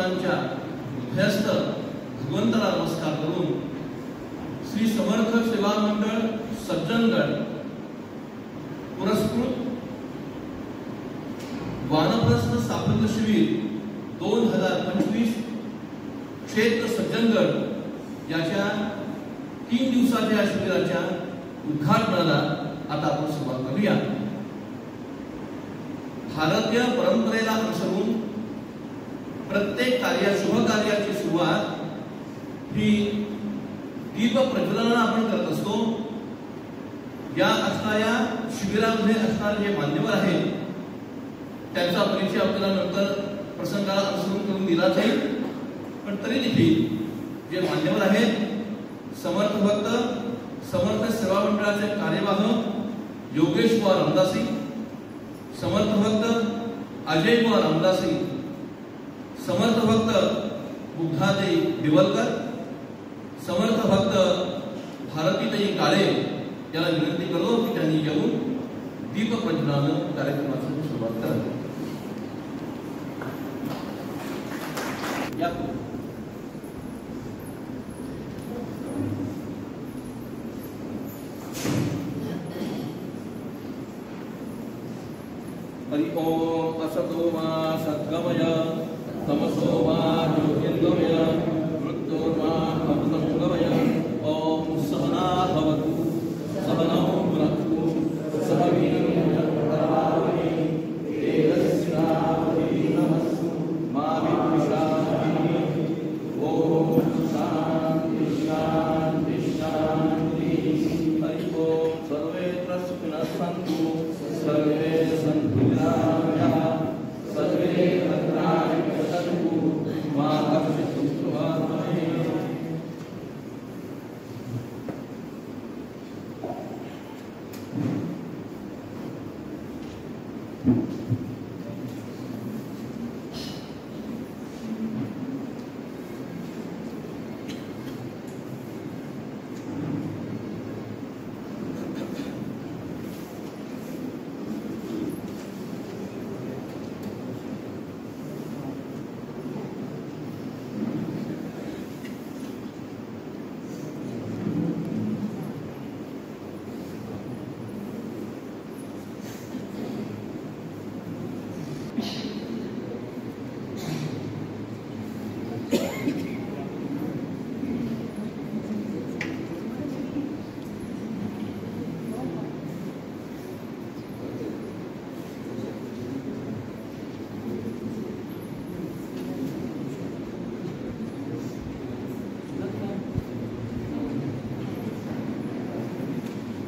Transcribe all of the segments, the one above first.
अभ्यस्त भगवंताला नमस्कार करून श्री समर्थ सेवा मंडळ सज्जनगड पुरस्कृत वानप्रस्थ साफल्य शिबिर 2025 क्षेत्र सज्जनगड याच्या 3 दिवसाच्या शिबिराच्या उद्घाटनाला आता आपण सुरुवात करूया। भारतीय परंपरेला अनुसरून प्रत्येक शुभ कार्याची सुरुवात ही दीप प्रज्वलनाने आपण करत असतो। या असणाऱ्या शिबिरामध्ये असणारे जे मान्यवर आहेत त्यांचा परिचय आपल्याला नंतर प्रसंगाला अनुसरून करून दिला जाईल, पण तरी देखील जे मान्यवर आहेत समर्थ भक्त समर्थ सेवा मंडळाचे कार्यवाह योगेश कुमार रामदासी, समर्थ भक्त अजय कुमार रामदासी, समर्थ भक्त बुद्धादेवी दिवलकर, समर्थ भक्त भारतीताई काळे याला विनंती करतो की त्यांनी येऊन दीप प्रज्वलनाने कार्यक्रमाची सुरुवात करावी। हरि ओम असतो मा सद्गमय तमसो मा ज्योतिर्गमय मृत्योर्मा अमृतंगमय। ओम सहना भवतु सहनौ भुनक्तु सह वीर्यं तेजस्विनावधीतमस्तु मा विद्विषावहै। ओम शांति शांति शांति। हरि ओम सर्वे सुखिनः सन्तु सर्वे सन्तु निरामयाः सर्वे भद्राणि पश्यन्तु मा कश्चित् दुःखभाग् भवेत्।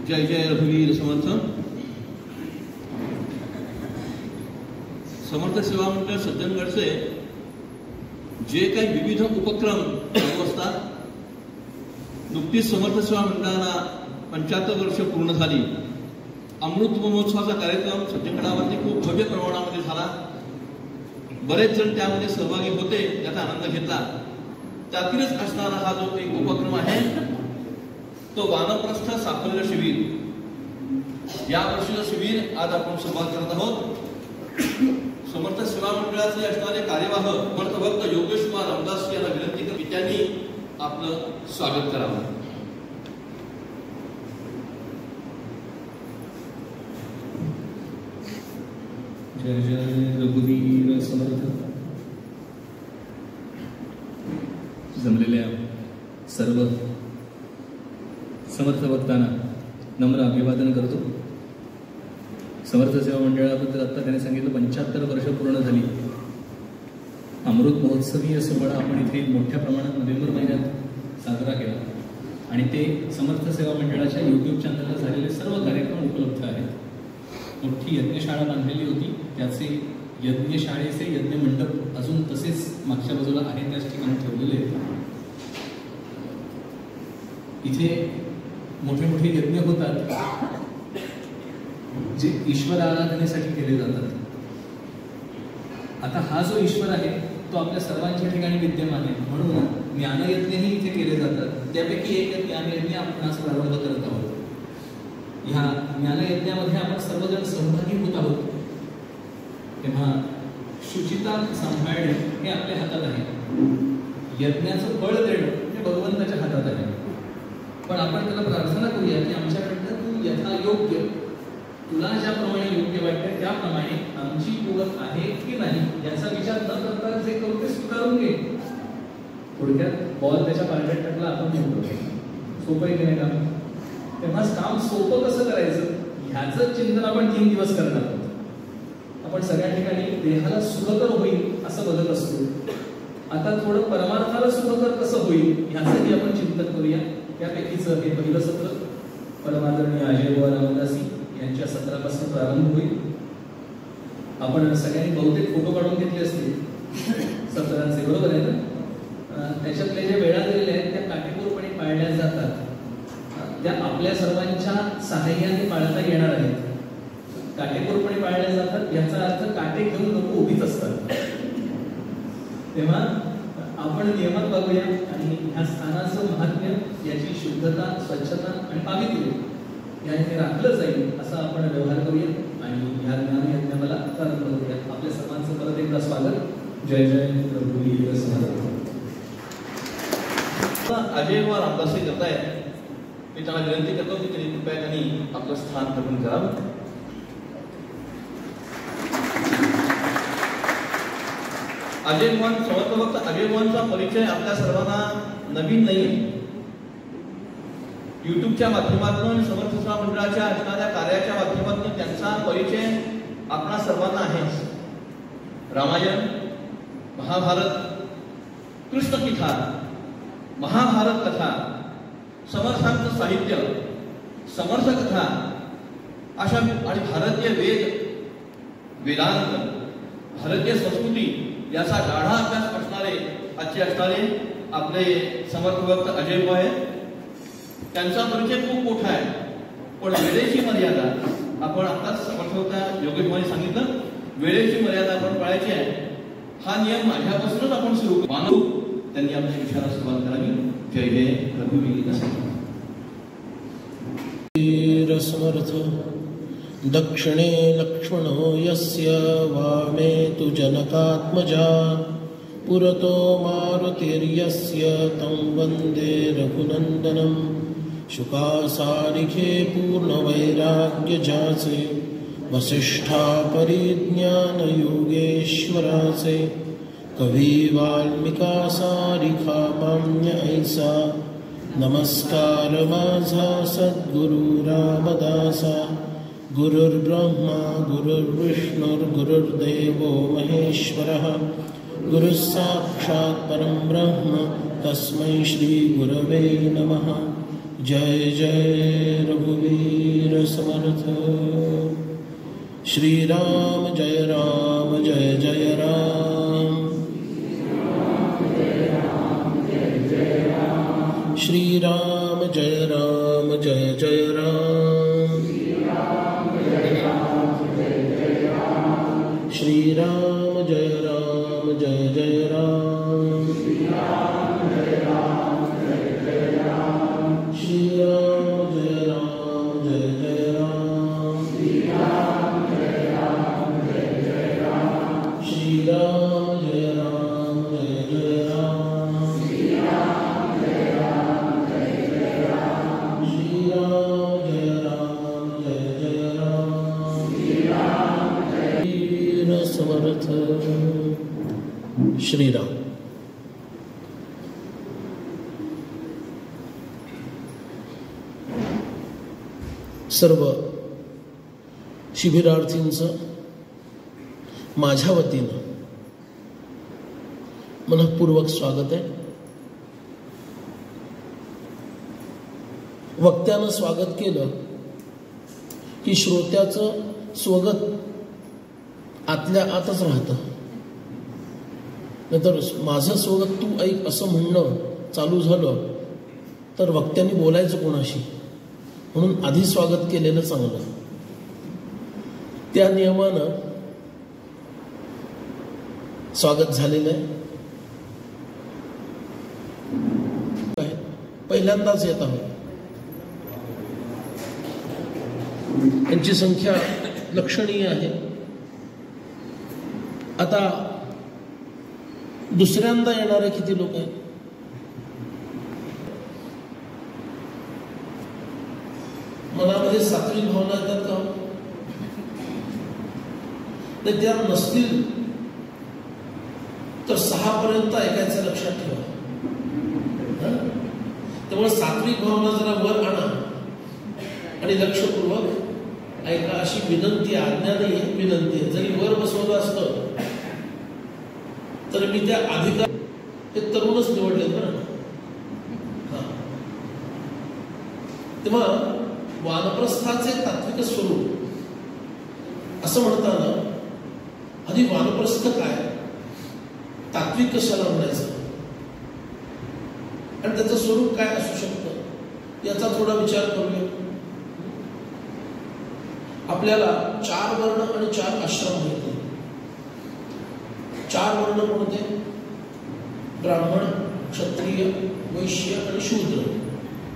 जय जय रघुवीर समर्थ। समर्थ सेवा मंडळ सज्जनगडचे जे काही विविध उपक्रम चालू असतात, नुकतीच समर्थ सेवा मंडळाला 75 वर्ष पूर्ण झाली। अमृत महोत्सवाचा कार्यक्रम सज्जनगडावरती खूप भव्य प्रमाणामध्ये झाला। बरेच जण त्यामध्ये सहभागी होते, त्याचा आनंद घेतला। त्यातीलच असणारा हा जो एक उपक्रम आहे तो वानप्रस्थ साफल्य शिबिर। या वर्षीचं शिबिर आज आपण सुरुवात करत आहोत। समर्थ सेवा मंडळाचे असणारे कार्यवाह समर्थ भक्त योगेश कुमार रामदास यांना विनंती करतो की त्यांनी आपलं स्वागत करावं। जय जय रघुवीर समर्थ। जमलेल्या सर्व समर्थ भक्तांना नम्र अभिवादन करतो। समर्थ सेवा मंडळाबद्दल आता त्याने सांगितलं 75 वर्ष पूर्ण झाली। अमृत महोत्सवीय सोहळा आपण इथे मोठ्या प्रमाणात नोव्हेंबर महिन्यात साजरा केला आणि ते समर्थ सेवा मंडळाच्या YouTube चॅनलला झालेले सर्व कार्यक्रम उपलब्ध आहेत। मोठी यज्ञशाळा बांधलेली होती, त्याचे यज्ञशाळेचे यज्ञ मंडप अजून तसेच मागच्या बाजूला आहे त्याच ठिकाणी ठेवलेले आहेत। इथे मोठे मोठे यज्ञ होतात जे ईश्वर आराधनेसाठी केले जातात। आता हा जो ईश्वर आहे तो आपल्या सर्वांच्या ठिकाणी विद्यमान आहे, म्हणून ज्ञानयज्ञही इथे केले जातात। त्यापैकी एक ज्ञानयज्ञ आपण आज प्रारंभ करत आहोत। ह्या ज्ञानयज्ञामध्ये आपण सर्वजण सहभागी होत आहोत। तेव्हा शुचिता सांभाळणे हे आपल्या हातात आहे. यज्ञाचं बळ देणं हे भगवंताच्या हातात आहे. पण आपण त्याला प्रार्थना करूया की आमच्याकडनं तू यथायोग्य, तुला ज्याप्रमाणे योग्य वाटतं त्याप्रमाणे आमची कुवत आहे की नाही याचा विचार न करता जे करू ते स्वीकारून घे. थोडक्यात बॉल त्याच्या पार्ट्यात टाकला आपण म्हणतो सोपं आहे की नाही काम. तेव्हा काम सोपं कसं करायचं ह्याचं चिंतन आपण 3 दिवस करणार आहोत. आपण सगळ्या ठिकाणी देहाला सुखकर होईल असं बघत असतो. आता थोडं परमार्थाला सुखकर कसं होईल ह्याचंही आपण चिंतन करूया. त्यापैकीचं हे पहिलं सत्र परमादरणीय अजय रामदासी यांच्या सत्रापासून प्रारंभ होईल. आपण सगळ्यांनी बहुतेक फोटो काढून घेतले असतील सत्रांचे, बरोबर आहे ना. त्याच्यातल्या ज्या वेळा दिलेल्या आहेत त्या काटेकोरपणे पाळल्या जातात. त्या आपल्या सर्वांच्या सहाय्याने पाळता येणार आहेत. काटेकोरपणे पाळल्या जातात याचा अर्थ काटे घेऊन लोक उभीच असतात. तेव्हा आपण नियमात बघूया आणि ह्या स्थानाचं महात्म्य, याची शुद्धता, स्वच्छता आणि पावित्र्य याने राखलं जाईल असं आपण व्यवहार करूया आणि ह्या ज्ञानयज्ञाला प्रारंभ करूया. आपल्या सर्वांचं परत एकदा स्वागत. जय जय प्रभू समर्थ. अजय व रामदासी करत आहे. मी त्यांना विनंती करतो की त्यांनी कृपया त्यांनी आपलं स्थान ग्रहण करावं. अजय भगवान समर्थभक्त अजय भगवानचा परिचय आपल्या सर्वांना नवीन नाही. युट्यूबच्या माध्यमातून समर्थ सेवा मंडळाच्या असणाऱ्या कार्याच्या माध्यमातून त्यांचा परिचय आपणा सर्वांना आहे. रामायण, महाभारत, कृष्णकथा, महाभारत कथा, समर्थांचं साहित्य, समर्थ कथा अशा आणि भारतीय वेदांत, भारतीय संस्कृती याचा गाढा अभ्यास असणारे आपले समर्थभक्त अजय भाऊ आहेत. त्यांचा परिचय खूप मोठा आहे, पण वेळेची मर्यादा आपण आताच समर्थभक्त योगेश भाऊंनी सांगितलं, वेळेची मर्यादा आपण पाळायची आहे. हा नियम माझ्यापासूनच आपण सुरू मानू. त्यांनी आपल्या विचाराला सुरुवात करावी. जय जय रघुवीर समर्थ. दक्षिणे लक्ष्मणो यस्य वामे तु जनकात्मजा पुरतो मारुतिर्यस्य तं वन्दे रघुनन्दनं. शुकासारिखे पूर्णवैराग्यजासे वसिष्ठा परिज्ञान योगेश्वरासे कवी वाल्मिका सारिखा मान्य ऐसा. नमस्कार माझा सद्गुरु रामदासा. गुरुर्ब्रह्मा गुरुर्विष्णुर्गुरुर्देवो महेश्वरः. गुरुः साक्षात् परं ब्रह्म तस्मै श्री गुरवे नमः. जय जय रघुवीर समर्थ. श्री राम जय राम जय जय राम. श्री राम जय राम जय जय राम. श्री राम जय राम जय जय राम. श्री राम जय राम जय जय राम. श्री राम जय राम जय जय राम. श्री राम जय राम जय जय राम. श्री राम जय राम जय जय राम. श्री राम जय राम जय जय राम. श्री राम जय राम जय जय राम. श्री राम जय समर्थ. श्रीराम. सर्व शिबिरार्थींचं माझ्या वतीनं मनःपूर्वक स्वागत आहे. वक्त्यानं स्वागत केलं की श्रोत्याचं स्वगत आतल्या आतच राहतं. नंतर माझं स्वगत तू ऐक असं म्हणणं चालू झालं तर वक्त्यांनी बोलायचं कोणाशी, म्हणून आधी स्वागत केलेलं चांगलं. त्या नियमानं स्वागत झालेलं आहे. पहिल्यांदाच येत आहोत. त्यांची संख्या लक्षणीय आहे. आता दुसऱ्यांदा येणारे किती लोक आहेत? मनामध्ये सात्विक भावना येतात का? नाही, त्या नसतील तर 6 पर्यंत ऐकायचं लक्षात ठेवा. त्यामुळे सात्विक भावना जरा वर आणा आणि लक्षपूर्वक ऐका अशी विनंती, आज्ञा नाही, विनंती आहे. जरी वर बसवलं असतं तर मी त्या अधिकार हे तरुणच निवडले बरं. तेव्हा वानप्रस्थाचे तात्विक स्वरूप असं म्हणताना आधी वानप्रस्थ काय, तात्विक कशाला म्हणायचं आणि त्याचं स्वरूप काय असू शकतं याचा थोडा विचार करूया. आपल्याला 4 वर्ण आणि 4 आश्रम मिळते. 4 वर्ण कोणते? ब्राह्मण, क्षत्रिय, वैश्य आणि शूद्र,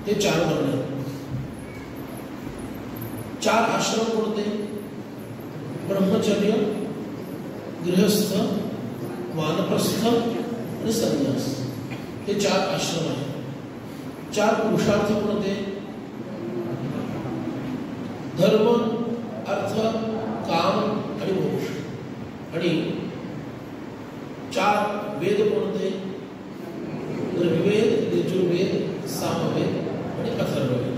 हे 4 वर्ण आहेत. 4 आश्रम कोणते? ब्रह्मचर्य, गृहस्थ, वानप्रस्थ आणि संन्यास, हे 4 आश्रम आहेत. 4 पुरुषार्थ कोणते? धर्म, अर्थ, काम आणि मोक्ष. आणि 4 वेद कोणते? ऋग्वेद, यजुर्वेद, सामवेद आणि अथर्ववेद.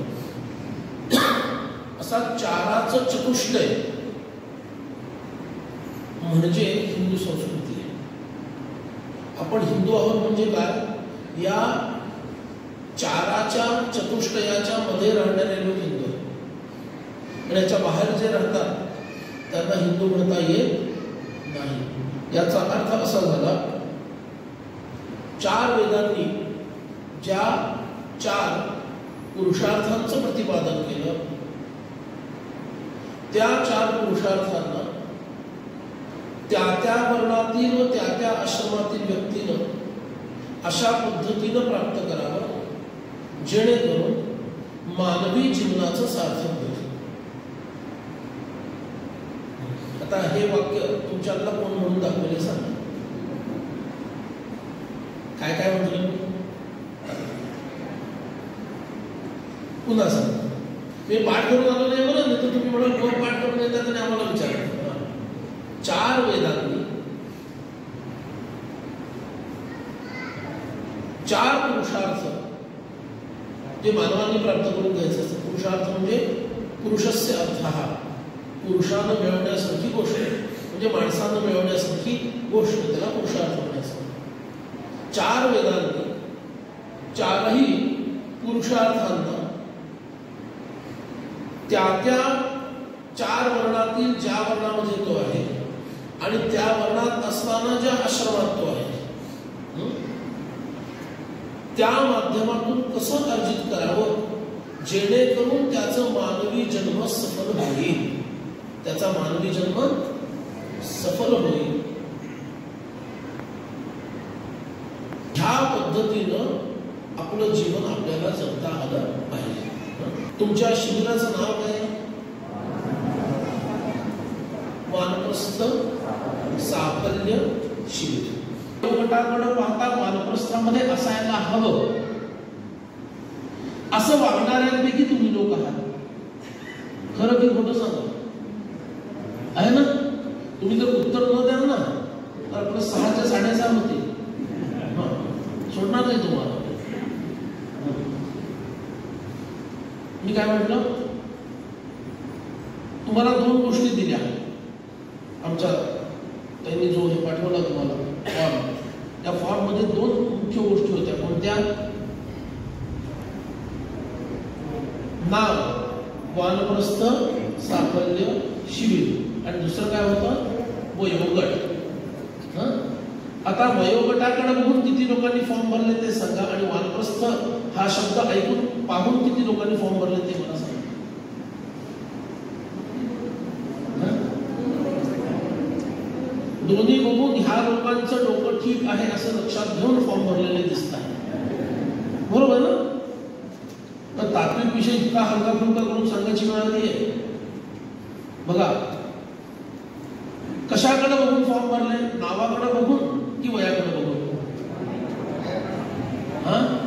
असा 4चं चतुष्टय म्हणजे हिंदू संस्कृती आहे. आपण हिंदू आहोत म्हणजे काय? या 4च्या चतुष्टयाच्या मध्ये राहणारे लोक हिंदू आहेत. आणि याच्या बाहेर जे राहतात त्यांना हिंदू म्हणता येत नाही. याचा अर्थ असा झाला, 4 वेदांनी ज्या 4 पुरुषार्थांचं प्रतिपादन केलं, त्या 4 पुरुषार्थांना त्या त्या वर्णातील व त्या त्या आश्रमातील व्यक्तीनं अशा पद्धतीनं प्राप्त करावं जेणेकरून मानवी जीवनाचं सार्थक होईल. आता हे वाक्य तुमच्यातला कोण म्हणून दाखवले सांगा. काय काय म्हटलं? पुन्हा सांगा. मी पाठ करून आलो नाही म्हणत नाही तर तुम्ही म्हणून कोण पाठ करून येतात आणि आम्हाला विचारतात. 4 वेदांनी 4 पुरुषार्थ जे मानवाने प्राप्त करून घ्यायचे असतात. पुरुषार्थ म्हणजे पुरुषस्य अर्थ, हा पुरुषानं मिळवण्यासारखी गोष्ट, म्हणजे माणसानं मिळवण्यासारखी गोष्ट, त्याला पुरुषार्थ म्हणायचं. 4 वेदांनी 4ही पुरुषार्थांना त्या त्या 4 वर्णातील ज्या वर्णामध्ये तो आहे आणि त्या वर्णात असताना ज्या आश्रमात तो आहे त्या माध्यमातून कसं अर्जित करावं जेणेकरून त्याचं मानवी जन्म सफल होईल, त्याचा मानवी जन्म सफल होईल. ह्या पद्धतीनं आपलं जीवन आपल्याला जगता आलं पाहिजे. तुमच्या शिबिराचं नाव काय? वानप्रस्थ साफल्य शिबिर. गटाकडे पाहता वानप्रस्थामध्ये असायला हवं असं वागणाऱ्यांपैकी तुम्ही लोक आहात. खरं की खोटं सांगा, आहे ना? तुम्ही जर उत्तर न द्याल ना तर आपलं 6च्या 6.5 होते, सोडणार नाही तुम्हाला. मी काय म्हटलं, तुम्हाला 2 गोष्टी दिल्या आमच्या त्यांनी जो हे पाठवला तुम्हाला फॉर्म. त्या फॉर्म मध्ये 2 मुख्य गोष्टी होत्या. कोणत्या? नाव वानप्रस्थ साफल्य शिबिर आणि दुसरं काय होतं? वयोगट. आता वयोगटाकडे बघून किती लोकांनी फॉर्म भरले ते सांगा आणि वानप्रस्थ हा शब्द ऐकून पाहून किती लोकांनी फॉर्म भरले ते मला सांगा. दोन्ही बघून ह्या लोकांचं डोकं ठीक आहे असं लक्षात घेऊन फॉर्म भरलेले दिसत आहे. बरोबर ना? तर तात्विक विषय इतका हलका फुलका करून सांगायची वेळ नाहीये. बघा कशाकडे बघून फॉर्म भरले? नावाकडे बघून की वयाकडे बघून? हा